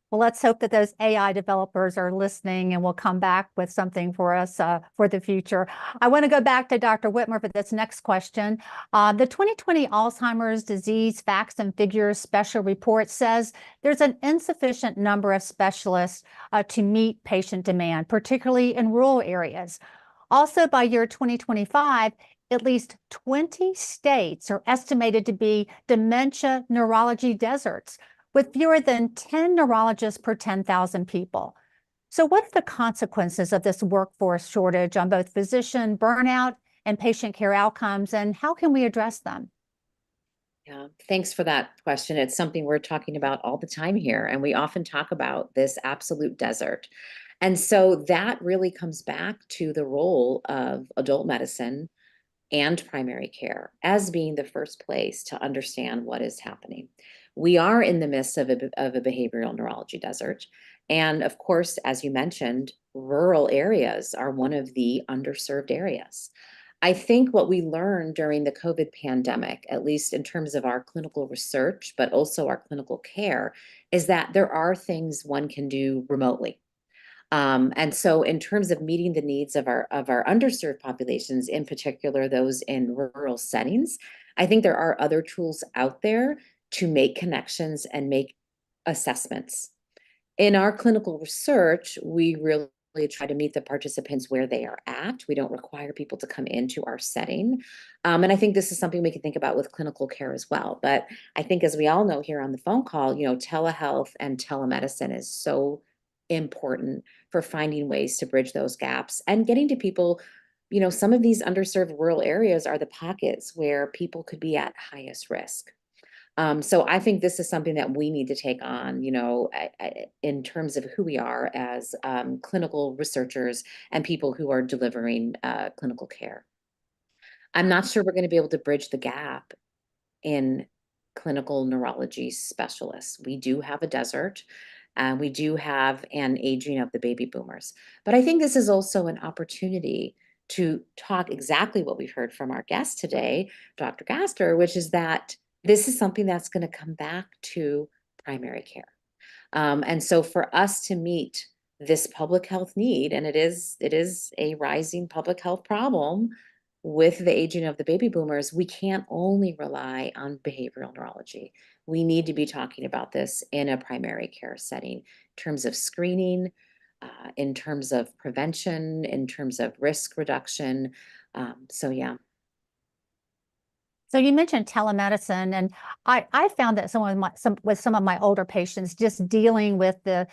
Well, let's hope that those AI developers are listening and will come back with something for us for the future. I want to go back to Dr. Whitmer for this next question. The 2020 Alzheimer's Disease Facts and Figures Special Report says there's an insufficient number of specialists to meet patient demand, particularly in rural areas. Also, by year 2025, at least 20 states are estimated to be dementia neurology deserts, with fewer than 10 neurologists per 10,000 people. So what are the consequences of this workforce shortage on both physician burnout and patient care outcomes, and how can we address them? Yeah, thanks for that question. It's something we're talking about all the time here, and we often talk about this absolute desert. And so that really comes back to the role of adult medicine and primary care as being the first place to understand what is happening. We are in the midst of a behavioral neurology desert. And of course, as you mentioned, rural areas are one of the underserved areas. I think what we learned during the COVID pandemic, at least in terms of our clinical research, but also our clinical care, is that there are things one can do remotely. And so in terms of meeting the needs of our underserved populations, in particular those in rural settings, I think there are other tools out there to make connections and make assessments. In our clinical research, we really try to meet the participants where they are at. We don't require people to come into our setting. And I think this is something we can think about with clinical care as well. But I think as we all know here on the phone call, telehealth and telemedicine is so important for finding ways to bridge those gaps and getting to people. Some of these underserved rural areas are the pockets where people could be at highest risk. So I think this is something that we need to take on, in terms of who we are as clinical researchers and people who are delivering clinical care. I'm not sure we're going to be able to bridge the gap in clinical neurology specialists. We do have a desert. We do have an aging of the baby boomers. But I think this is also an opportunity to talk exactly what we've heard from our guest today, Dr. Gaster, which is that this is something that's going to come back to primary care. And so for us to meet this public health need, and it is a rising public health problem, with the aging of the baby boomers, we can't only rely on behavioral neurology. We need to be talking about this in a primary care setting in terms of screening, in terms of prevention, in terms of risk reduction. So yeah. So you mentioned telemedicine, and I found that with some of my older patients, just dealing with the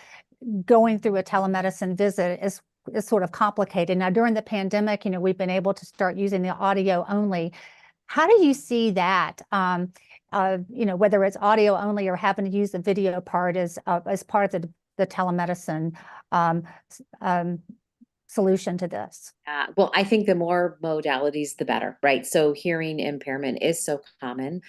going through a telemedicine visit is sort of complicated. Now, during the pandemic, we've been able to start using the audio only. How do you see that? Whether it's audio only or having to use the video part as part of the telemedicine solution to this? Well, I think the more modalities, the better, right? So hearing impairment is so common.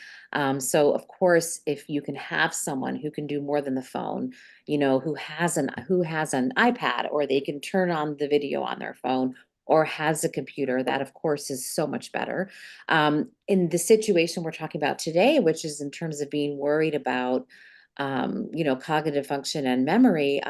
So of course, if you can have someone who can do more than the phone, who has an iPad, or they can turn on the video on their phone, or has a computer, that of course is so much better. In the situation we're talking about today, which is in terms of being worried about, cognitive function and memory,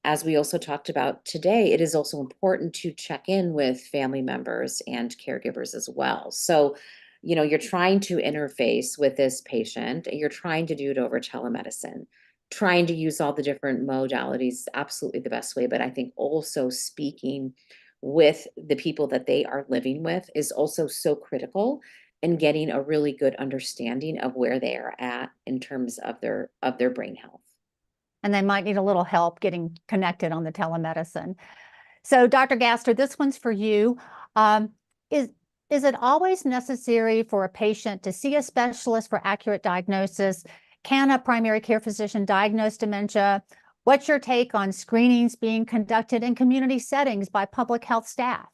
as we also talked about today, it is also important to check in with family members and caregivers as well. So, you're trying to interface with this patient, you're trying to do it over telemedicine, trying to use all the different modalities, absolutely the best way. But I think also speaking with the people that they are living with is also so critical in getting a really good understanding of where they are at in terms of their brain health. And they might need a little help getting connected on the telemedicine. So, Dr. Gaster, this one's for you. Is it always necessary for a patient to see a specialist for accurate diagnosis? Can a primary care physician diagnose dementia? What's your take on screenings being conducted in community settings by public health staff?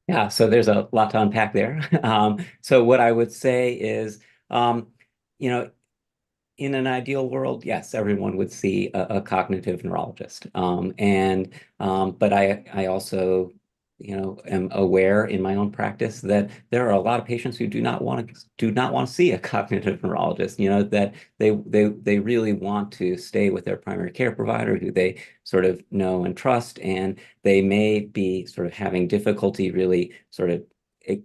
Yeah, so there's a lot to unpack there. So what I would say is, in an ideal world, yes, everyone would see a cognitive neurologist. But I also, am aware in my own practice that there are a lot of patients who do not want to see a cognitive neurologist. That they really want to stay with their primary care provider, who they sort of know and trust, and they may be sort of having difficulty really sort of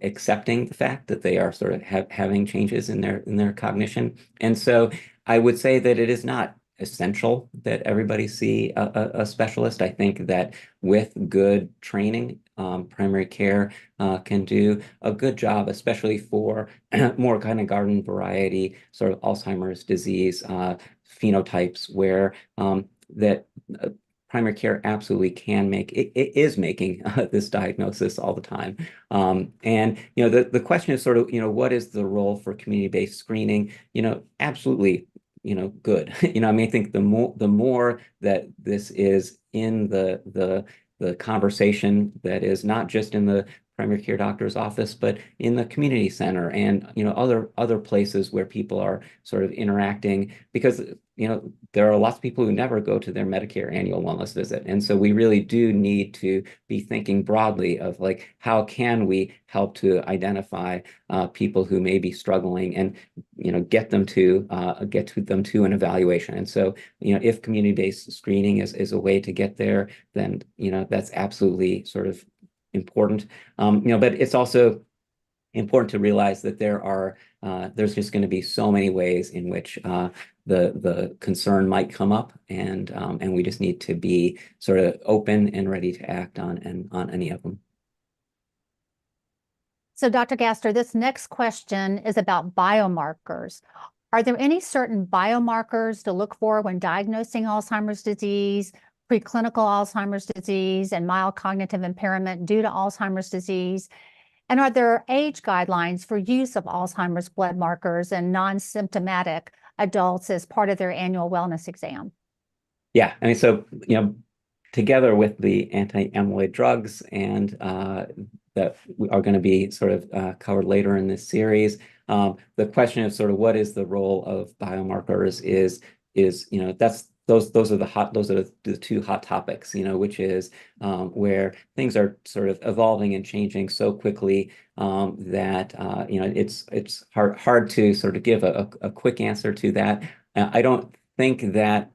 accepting the fact that they are sort of having changes in their cognition. And so I would say that it is not essential that everybody see a specialist. I think that with good training, primary care can do a good job, especially for more kind of garden variety, sort of Alzheimer's disease phenotypes, where that primary care absolutely can make it is making this diagnosis all the time. And the question is sort of, what is the role for community-based screening? Absolutely, good. I think the more that this is in the conversation, that is not just in the primary care doctor's office, but in the community center and other places where people are sort of interacting, because there are lots of people who never go to their Medicare annual wellness visit. And so we really do need to be thinking broadly of, like, how can we help to identify people who may be struggling and get them to an evaluation. And so if community-based screening is a way to get there, then that's absolutely sort of important. But it's also important to realize that there's just going to be so many ways in which the concern might come up, and we just need to be sort of open and ready to act on any of them. So, Dr. Gaster, this next question is about biomarkers. Are there any certain biomarkers to look for when diagnosing Alzheimer's disease, preclinical Alzheimer's disease, and mild cognitive impairment due to Alzheimer's disease? And are there age guidelines for use of Alzheimer's blood markers in non-symptomatic adults as part of their annual wellness exam? Yeah, I mean, so, together with the anti-amyloid drugs and that are going to be sort of covered later in this series, the question of sort of what is the role of biomarkers is those are the two hot topics, which is where things are sort of evolving and changing so quickly that it's hard to sort of give a quick answer to that. I don't think that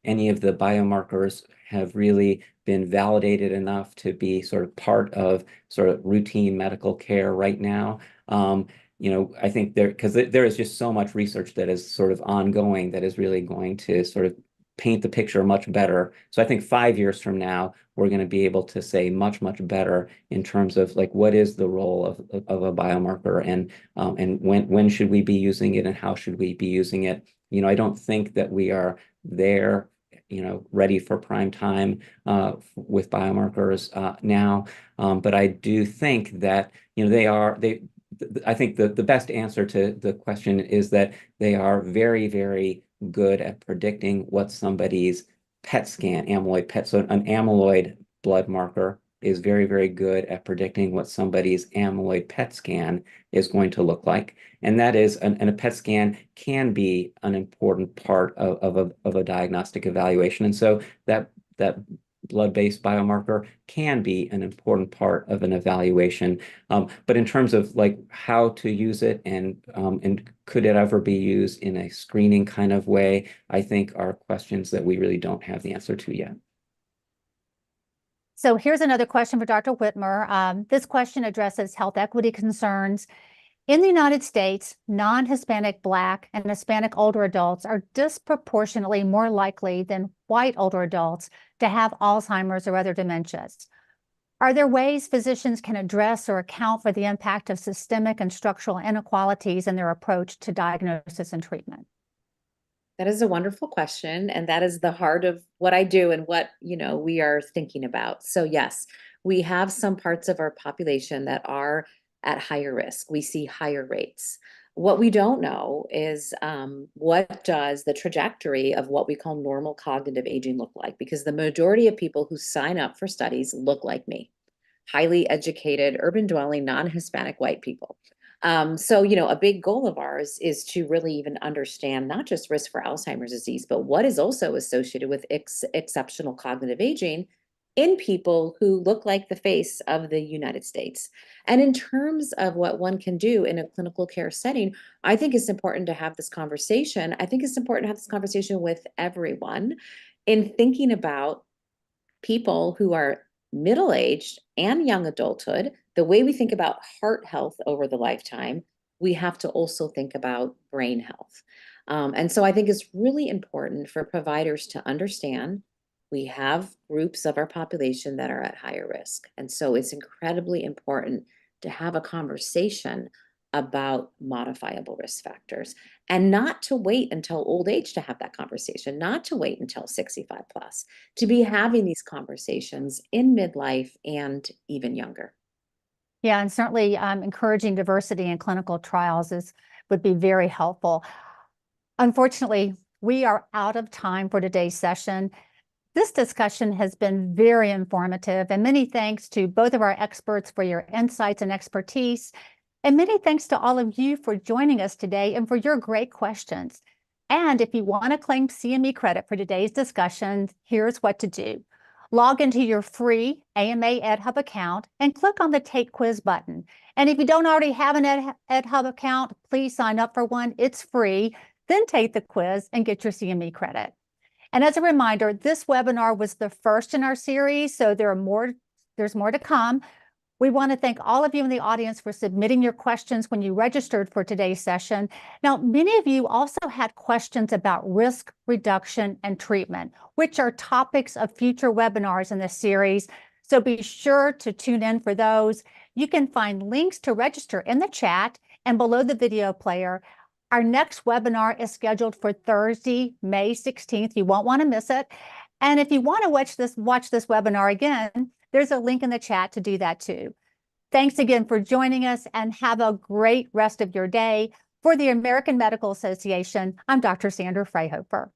any of the biomarkers have really been validated enough to be sort of part of sort of routine medical care right now. I think because there is just so much research that is sort of ongoing that is really going to sort of paint the picture much better. So I think 5 years from now, we're going to be able to say much, much better in terms of like what is the role of a biomarker and when should we be using it and how should we be using it. I don't think that we are there, ready for prime time with biomarkers now. But I do think that, I think the best answer to the question is that they are very, very good at predicting what somebody's PET scan, amyloid PET. So an amyloid blood marker is very, very good at predicting what somebody's amyloid PET scan is going to look like. And that is, and a PET scan can be an important part of a diagnostic evaluation. And so that blood-based biomarker can be an important part of an evaluation. But in terms of like how to use it and could it ever be used in a screening kind of way, I think are questions that we really don't have the answer to yet. So here's another question for Dr. Whitmer. This question addresses health equity concerns. In the United States, non-Hispanic Black and Hispanic older adults are disproportionately more likely than white older adults to have Alzheimer's or other dementias. Are there ways physicians can address or account for the impact of systemic and structural inequalities in their approach to diagnosis and treatment? That is a wonderful question, and that is the heart of what I do and what, we are thinking about. So yes, we have some parts of our population that are at higher risk. We see higher rates. What we don't know is what does the trajectory of what we call normal cognitive aging look like? Because the majority of people who sign up for studies look like me, highly educated, urban dwelling, non-Hispanic white people. So, a big goal of ours is to really even understand not just risk for Alzheimer's disease, but what is also associated with exceptional cognitive aging in people who look like the face of the United States. And in terms of what one can do in a clinical care setting, I think it's important to have this conversation. I think it's important to have this conversation with everyone in thinking about people who are middle-aged and young adulthood. The way we think about heart health over the lifetime, we have to also think about brain health. And so I think it's really important for providers to understand we have groups of our population that are at higher risk. And so it's incredibly important to have a conversation about modifiable risk factors and not to wait until old age to have that conversation, not to wait until 65 plus, to be having these conversations in midlife and even younger. Yeah, and certainly encouraging diversity in clinical trials would be very helpful. Unfortunately, we are out of time for today's session. This discussion has been very informative, and many thanks to both of our experts for your insights and expertise. And many thanks to all of you for joining us today and for your great questions. And if you want to claim CME credit for today's discussion, here's what to do. Log into your free AMA EdHub account and click on the Take Quiz button. And if you don't already have an EdHub account, please sign up for one. It's free. Then take the quiz and get your CME credit. And as a reminder, this webinar was the first in our series, so there's more to come. We want to thank all of you in the audience for submitting your questions when you registered for today's session. Now, many of you also had questions about risk reduction and treatment, which are topics of future webinars in this series. So be sure to tune in for those. You can find links to register in the chat and below the video player. Our next webinar is scheduled for Thursday, May 16th. You won't want to miss it. And if you want to watch this webinar again, there's a link in the chat to do that too. Thanks again for joining us and have a great rest of your day. For the American Medical Association, I'm Dr. Sandra Fryhofer.